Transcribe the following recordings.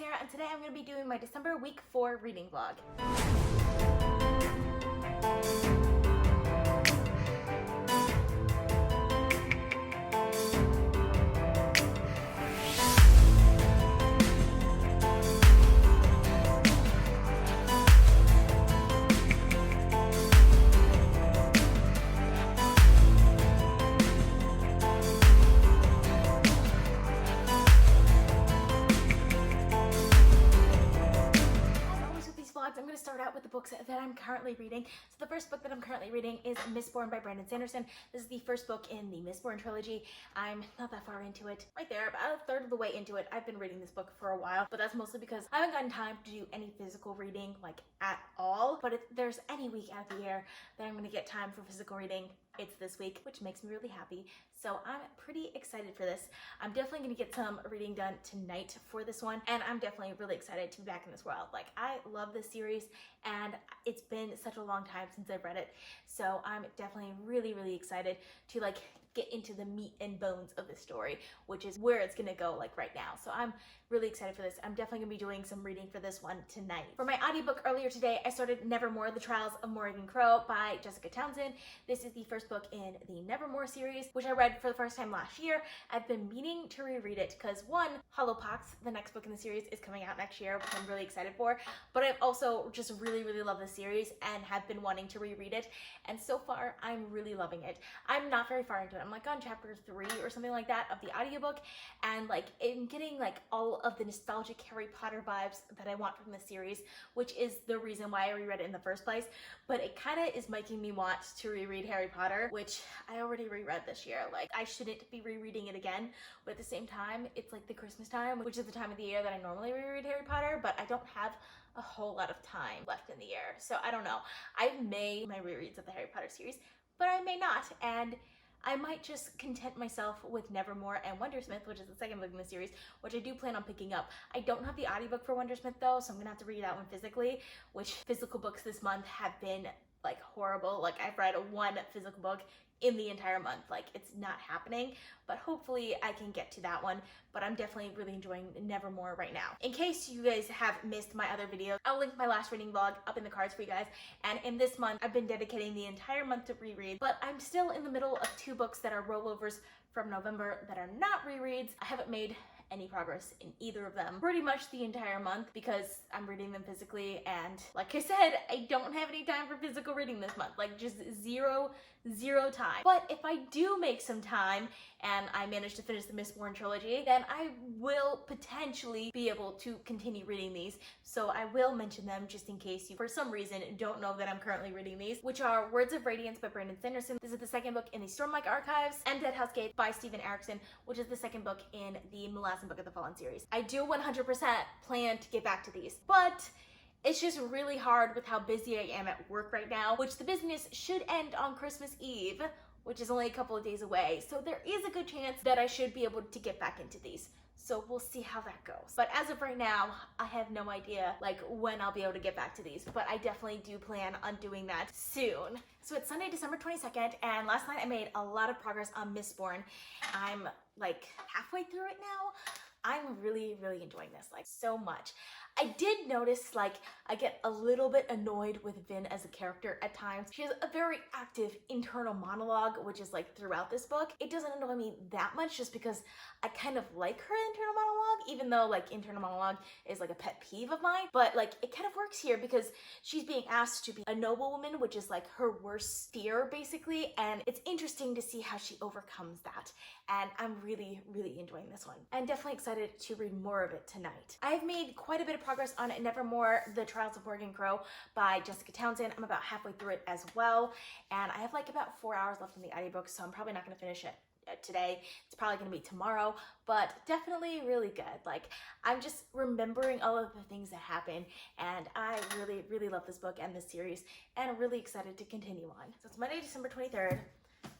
here, and today I'm going to be doing my December week 4 reading vlog. I'm going to start out with the books that I'm currently reading. So the first book that I'm currently reading is Mistborn by Sanderson. This is the first book in the Mistborn trilogy. I'm not that far into it. Right there, about a third of the way into it. I've been reading this book for a while, but that's mostly because I haven't gotten time to do any physical reading, like, at all. But if there's any week out of the year that I'm going to get time for physical reading, it's this week, which makes me really happy. So I'm pretty excited for this. I'm definitely gonna get some reading done tonight for this one, and I'm definitely really excited to be back in this world. Like, I love this series, and it's been such a long time since I've read it. So I'm definitely really excited to like get into the meat and bones of the story, which is where it's gonna go like right now. So I'm really excited for this. I'm definitely gonna be doing some reading for this one tonight. For my audiobook earlier today, I started Nevermore, The Trials of Morrigan Crowe by Jessica Townsend. This is the first book in the Nevermore series, which I read for the first time last year. I've been meaning to reread it because one, Hollowpox, the next book in the series, is coming out next year, which I'm really excited for. But I've also just really loved the series and have been wanting to reread it. And so far, I'm really loving it. I'm not very far into it. I'm like on chapter 3 or something like that of the audiobook, and like I'm getting like all of the nostalgic Harry Potter vibes that I want from the series, which is the reason why I reread it in the first place. But it kind of is making me want to reread Harry Potter, which I already reread this year. Like, I shouldn't be rereading it again, but at the same time, it's like the Christmas time, which is the time of the year that I normally reread Harry Potter, but I don't have a whole lot of time left in the year. So I don't know. I may my rereads of the Harry Potter series, but I may not, and I might just content myself with Nevermore and Wondersmith, which is the second book in the series, which I do plan on picking up. I don't have the audiobook for Wondersmith though, so I'm gonna have to read that one physically, which physical books this month have been like horrible. Like, I've read one physical book in the entire month. Like, it's not happening, but hopefully I can get to that one. But I'm definitely really enjoying Nevermore right now. In case you guys have missed my other videos, I'll link my last reading vlog up in the cards for you guys. And in this month, I've been dedicating the entire month to reread, but I'm still in the middle of 2 books that are rollovers from November that are not rereads. I haven't made any progress in either of them pretty much the entire month because I'm reading them physically, and like I said, I don't have any time for physical reading this month. Like, just zero time. But if I do make some time and I manage to finish the Mistborn trilogy, then I will potentially be able to continue reading these. So I will mention them just in case you for some reason don't know that I'm currently reading these, which are Words of Radiance by Sanderson. This is the second book in the Stormlight Archives, and Deadhouse Gate by Erikson, which is the second book in the Molasses Book of the Fallen series. I do 100% plan to get back to these, but it's just really hard with how busy I am at work right now, which the business should end on Christmas Eve, which is only a couple of days away. So there is a good chance that I should be able to get back into these. So we'll see how that goes. But as of right now, I have no idea like when I'll be able to get back to these, but I definitely do plan on doing that soon. So it's Sunday, December 22nd, and last night I made a lot of progress on Mistborn. I'm like halfway through it now. I'm really enjoying this, like, so much. I did notice, like, I get a little bit annoyed with Vin as a character at times. She has a very active internal monologue, which is like throughout this book. It doesn't annoy me that much just because I kind of like her internal monologue, even though like internal monologue is like a pet peeve of mine. But like, it kind of works here because she's being asked to be a noblewoman, which is like her worst fear basically. And it's interesting to see how she overcomes that. And I'm really enjoying this one. I'm definitely excited to read more of it tonight. I've made quite a bit of progress on Nevermore, The Trials of Morrigan Crowe by Jessica Townsend. I'm about halfway through it as well. And I have like about 4 hours left in the audiobook, so I'm probably not gonna finish it today. It's probably gonna be tomorrow, but definitely really good. Like, I'm just remembering all of the things that happen, and I really love this book and this series, and I'm really excited to continue on. So it's Monday, December 23rd.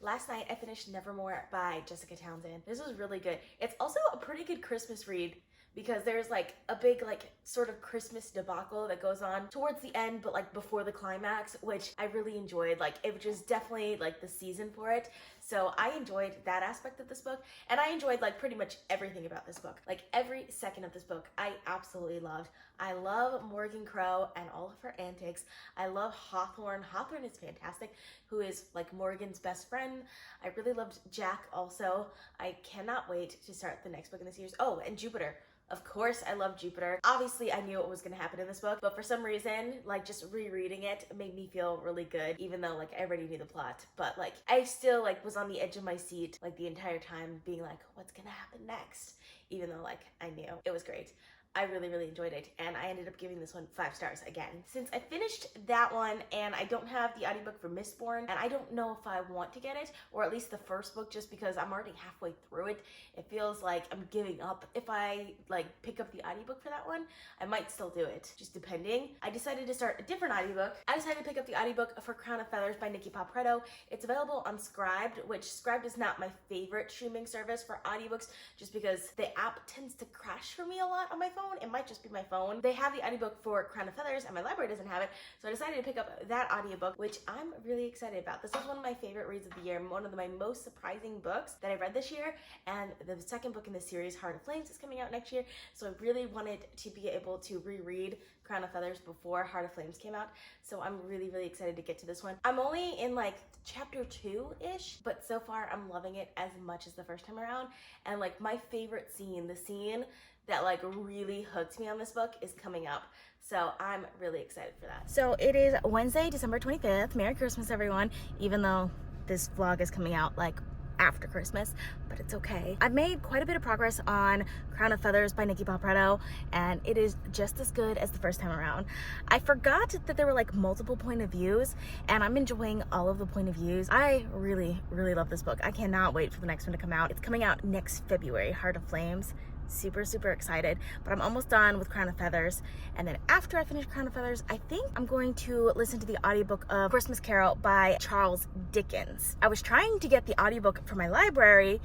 Last night I finished Nevermore by Jessica Townsend. This was really good. It's also a pretty good Christmas read because there's like a big like sort of Christmas debacle that goes on towards the end, but like before the climax, which I really enjoyed. Like, it was just definitely like the season for it. So I enjoyed that aspect of this book, and I enjoyed like pretty much everything about this book. Like every second of this book, I absolutely loved. I love Morrigan Crowe and all of her antics. I love Hawthorne. Hawthorne is fantastic, who is like Morrigan's best friend. I really loved Jack also. I cannot wait to start the next book in the series. Oh, and Jupiter. Of course, I love Jupiter. Obviously, I knew what was gonna happen in this book, but for some reason, like just rereading it made me feel really good, even though like I already knew the plot. But like I still like was on the edge of my seat like the entire time, being like, what's gonna happen next? Even though like I knew. It was great. I really, really enjoyed it, and I ended up giving this one 5 stars again. Since I finished that one, and I don't have the audiobook for Mistborn, and I don't know if I want to get it, or at least the first book, just because I'm already halfway through it. It feels like I'm giving up. If I like pick up the audiobook for that one, I might still do it, just depending. I decided to start a different audiobook. I decided to pick up the audiobook for Crown of Feathers by Nicki Preto. It's available on Scribd, which Scribd is not my favorite streaming service for audiobooks, just because the app tends to crash for me a lot on my phone. It might just be my phone. They have the audiobook for Crown of Feathers, and my library doesn't have it, so I decided to pick up that audiobook, which I'm really excited about. This is one of my favorite reads of the year, one of my most surprising books that I read this year, and the second book in the series, Heart of Flames, is coming out next year, so I really wanted to be able to reread Crown of Feathers before Heart of Flames came out, so I'm really, really excited to get to this one. I'm only in like chapter 2-ish, but so far I'm loving it as much as the first time around, and like my favorite scene, the scene that like really hooked me on this book, is coming up. So I'm really excited for that. So it is Wednesday, December 25th. Merry Christmas, everyone. Even though this vlog is coming out like after Christmas, but it's okay. I've made quite a bit of progress on Crown of Feathers by Nicki Preto, and it is just as good as the first time around. I forgot that there were like multiple point of views, and I'm enjoying all of the point of views. I really, really love this book. I cannot wait for the next one to come out. It's coming out next February, Heart of Flames. Super, super excited, but I'm almost done with Crown of Feathers, and then after I finish Crown of Feathers, I think I'm going to listen to the audiobook of Christmas Carol by Charles Dickens. I was trying to get the audiobook for my library,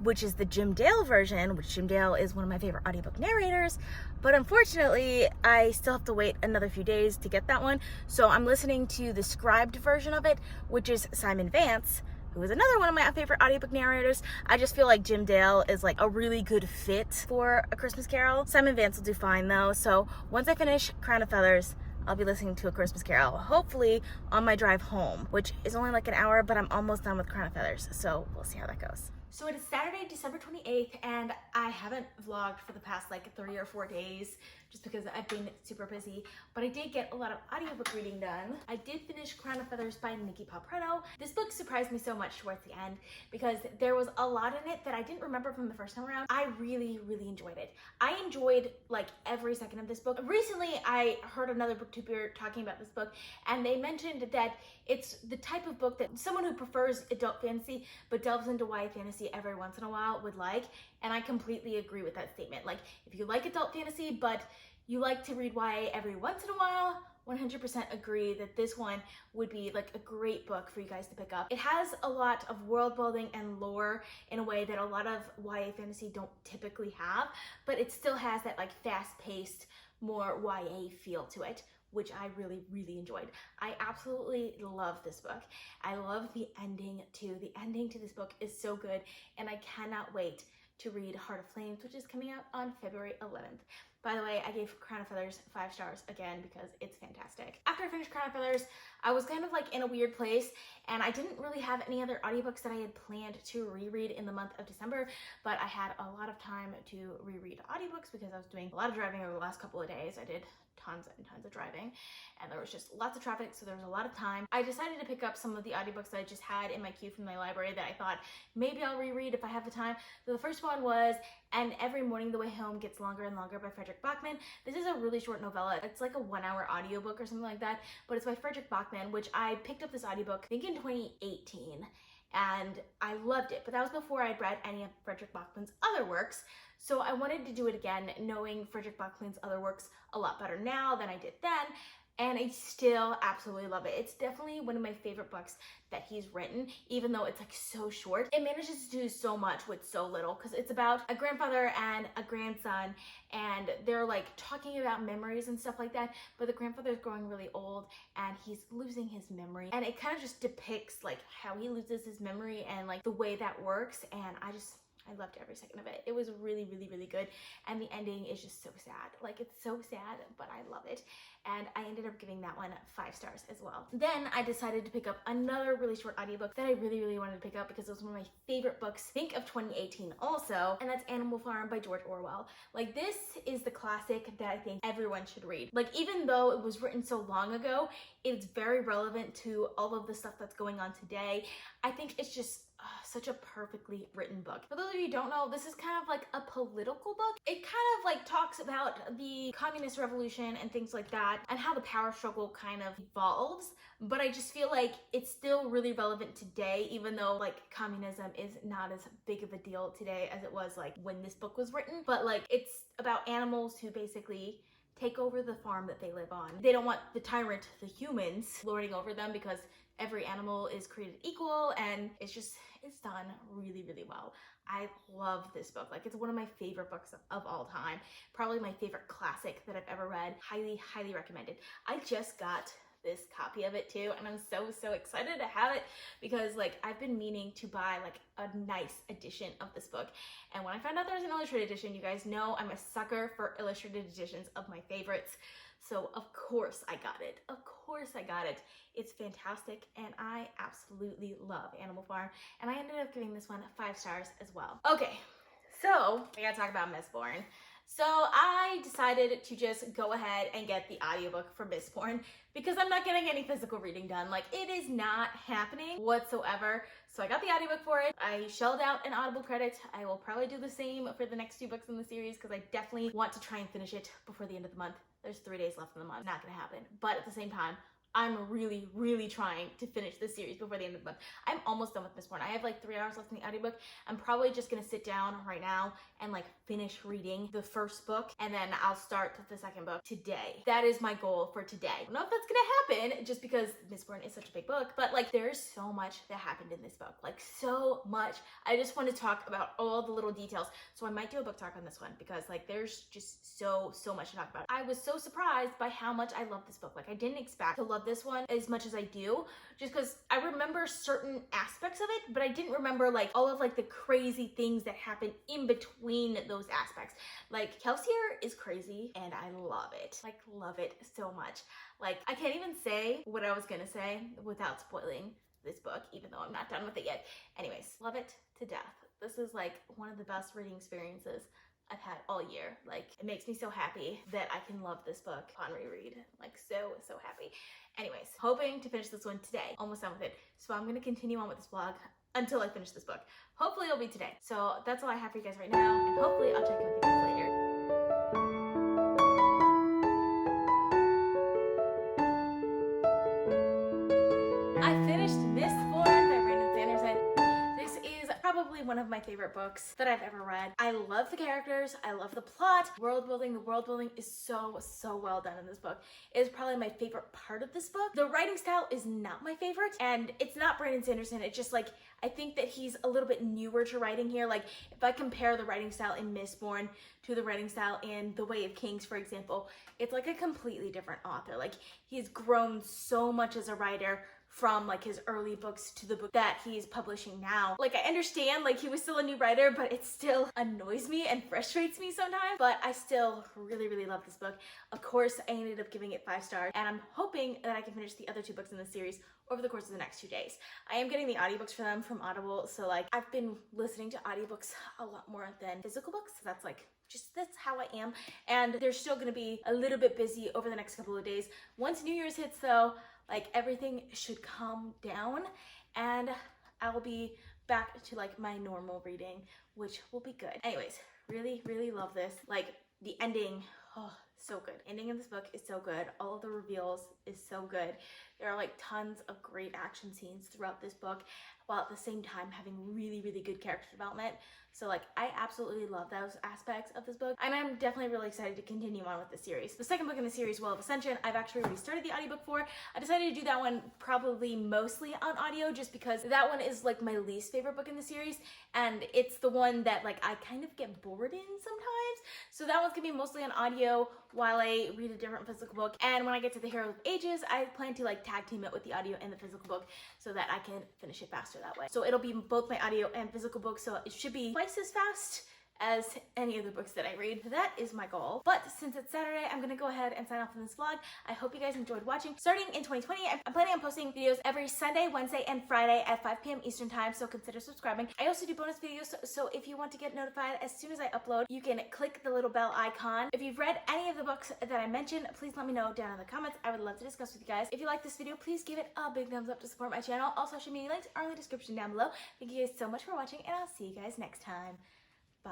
which is the Jim Dale version, which Jim Dale is one of my favorite audiobook narrators, but unfortunately I still have to wait another few days to get that one, so I'm listening to the Scribd version of it, which is Simon Vance, who is another one of my favorite audiobook narrators. I just feel like Jim Dale is like a really good fit for A Christmas Carol. Simon Vance will do fine though, so once I finish Crown of Feathers, I'll be listening to A Christmas Carol, hopefully on my drive home, which is only like an hour, but I'm almost done with Crown of Feathers, so we'll see how that goes. So it is Saturday, December 28th, and I haven't vlogged for the past like 3 or 4 days just because I've been super busy, but I did get a lot of audiobook reading done. I did finish Crown of Feathers by Nicki Preto. This book surprised me so much towards the end because there was a lot in it that I didn't remember from the first time around. I really, really enjoyed it. I enjoyed like every second of this book. Recently, I heard another booktuber talking about this book, and they mentioned that it's the type of book that someone who prefers adult fantasy but delves into YA fantasy every once in a while would like, and I completely agree with that statement. Like, if you like adult fantasy but you like to read YA every once in a while, 100% agree that this one would be like a great book for you guys to pick up. It has a lot of world building and lore in a way that a lot of YA fantasy don't typically have, but it still has that like fast-paced, more YA feel to it, which I really, really enjoyed. I absolutely love this book. I love the ending too. The ending to this book is so good, and I cannot wait to read Heart of Flames, which is coming out on February 11th. By the way, I gave Crown of Feathers 5 stars again because it's fantastic. After I finished Crown of Feathers, I was kind of like in a weird place, and I didn't really have any other audiobooks that I had planned to reread in the month of December, but I had a lot of time to reread audiobooks because I was doing a lot of driving over the last couple of days. I did tons and tons of driving, and there was just lots of traffic, so there was a lot of time. I decided to pick up some of the audiobooks that I just had in my queue from my library that I thought maybe I'll reread if I have the time. So the first one was And Every Morning the Way Home Gets Longer and Longer by Fredrick Backman. This is a really short novella. It's like a 1-hour audiobook or something like that, but it's by Fredrick Backman, which I picked up this audiobook I think in 2018. And I loved it, but that was before I'd read any of Fredrick Backman's other works. So I wanted to do it again, knowing Fredrick Backman's other works a lot better now than I did then. and I still absolutely love it. It's definitely one of my favorite books that he's written, even though it's like so short. It manages to do so much with so little, because it's about a grandfather and a grandson, and they're like talking about memories and stuff like that, but the grandfather's growing really old and he's losing his memory, and it kind of just depicts like how he loses his memory and like the way that works, and I loved every second of it. It was really, really, really good. And the ending is just so sad. Like, it's so sad, but I love it. And I ended up giving that one 5 stars as well. Then I decided to pick up another really short audiobook that I really, really wanted to pick up because it was one of my favorite books, I think, of 2018 also. And that's Animal Farm by George Orwell. Like, this is the classic that I think everyone should read. Like, even though it was written so long ago, it's very relevant to all of the stuff that's going on today. I think it's just such a perfectly written book. For those of you who don't know, this is kind of like a political book. It kind of like talks about the communist revolution and things like that, and how the power struggle kind of evolves. But I just feel like it's still really relevant today, even though like communism is not as big of a deal today as it was like when this book was written. But like, it's about animals who basically take over the farm that they live on. They don't want the tyrant, the humans, lording over them, because every animal is created equal, and it's done really, really well. I love this book. Like, it's one of my favorite books of all time. Probably my favorite classic that I've ever read. Highly, highly recommended. I just got this copy of it too, and I'm so excited to have it, because like I've been meaning to buy like a nice edition of this book, and when I found out there was an illustrated edition, you guys know I'm a sucker for illustrated editions of my favorites. So of course I got it. Of course I got it. It's fantastic, and I absolutely love Animal Farm, and I ended up giving this one 5 stars as well. Okay, so I gotta talk about Mistborn. So I decided to just go ahead and get the audiobook for Mistborn, because I'm not getting any physical reading done. Like, it is not happening whatsoever. So I got the audiobook for it. I shelled out an Audible credit. I will probably do the same for the next 2 books in the series, because I definitely want to try and finish it before the end of the month. There's 3 days left in the month. Not gonna happen. But at the same time, I'm really trying to finish this series before the end of the month. I'm almost done with Mistborn. I have like 3 hours left in the audiobook. I'm probably just gonna sit down right now and like finish reading the first book, and then I'll start the second book today. That is my goal for today. I don't know if that's gonna happen, just because Mistborn is such a big book, but like there's so much that happened in this book, like so much. I just want to talk about all the little details. So I might do a book talk on this one, because like there's just so much to talk about. I was so surprised by how much I love this book. Like, I didn't expect to love this one as much as I do, just because I remember certain aspects of it, but I didn't remember like all of like the crazy things that happen in between those aspects. Like, Kelsier is crazy, and I love it. Like, love it so much. Like, I can't even say what I was gonna say without spoiling this book, even though I'm not done with it yet. Anyways, love it to death. This is like one of the best reading experiences I've had all year. Like, it makes me so happy that I can love this book on reread. Like, so happy. Anyways, hoping to finish this one today. Almost done with it. So I'm gonna continue on with this vlog until I finish this book. Hopefully it'll be today. So that's all I have for you guys right now, and hopefully I'll check in with you guys later. I finished Mistborn by Sanderson. This is probably one of my favorite books that I've ever read. I love the characters, I love the plot, the world building is so well done in this book. It is probably my favorite part of this book. The writing style is not my favorite, and it's not Brandon Sanderson. It's just like, I think that he's a little bit newer to writing here. Like, if I compare the writing style in Mistborn to the writing style in The Way of Kings, for example, it's like a completely different author. Like, he's grown so much as a writer from like his early books to the book that he's publishing now. Like, I understand like he was still a new writer, but it still annoys me and frustrates me sometimes. But I still really love this book. Of course, I ended up giving it 5 stars, and I'm hoping that I can finish the other 2 books in the series over the course of the next 2 days. I am getting the audiobooks for them from Audible, so like I've been listening to audiobooks a lot more than physical books. So that's like, that's how I am. And they're still gonna be a little bit busy over the next couple of days. Once New Year's hits though, like everything should calm down, and I'll be back to like my normal reading, which will be good. Anyways, really love this. Like, the ending, oh, so good. Ending of this book is so good. All of the reveals is so good. There are like tons of great action scenes throughout this book, while at the same time having really, really good character development. So like, I absolutely love those aspects of this book, and I'm definitely really excited to continue on with the series. The second book in the series, Well of Ascension, I've actually already started the audiobook for. I decided to do that one probably mostly on audio just because that one is like my least favorite book in the series, and it's the one that like I kind of get bored in sometimes. So that one's gonna be mostly on audio while I read a different physical book. And when I get to the Hero of Ages, I plan to like tag team it with the audio and the physical book so that I can finish it faster that way. So it'll be both my audio and physical book, so it should be twice as fast as any of the books that I read. That is my goal. But since it's Saturday, I'm gonna go ahead and sign off on this vlog. I hope you guys enjoyed watching. Starting in 2020, I'm planning on posting videos every Sunday, Wednesday, and Friday at 5 p.m. Eastern time, so consider subscribing. I also do bonus videos, so if you want to get notified as soon as I upload, you can click the little bell icon. If you've read any of the books that I mentioned, please let me know down in the comments. I would love to discuss with you guys. If you like this video, please give it a big thumbs up to support my channel. All social media links are in the description down below. Thank you guys so much for watching, and I'll see you guys next time. Bye.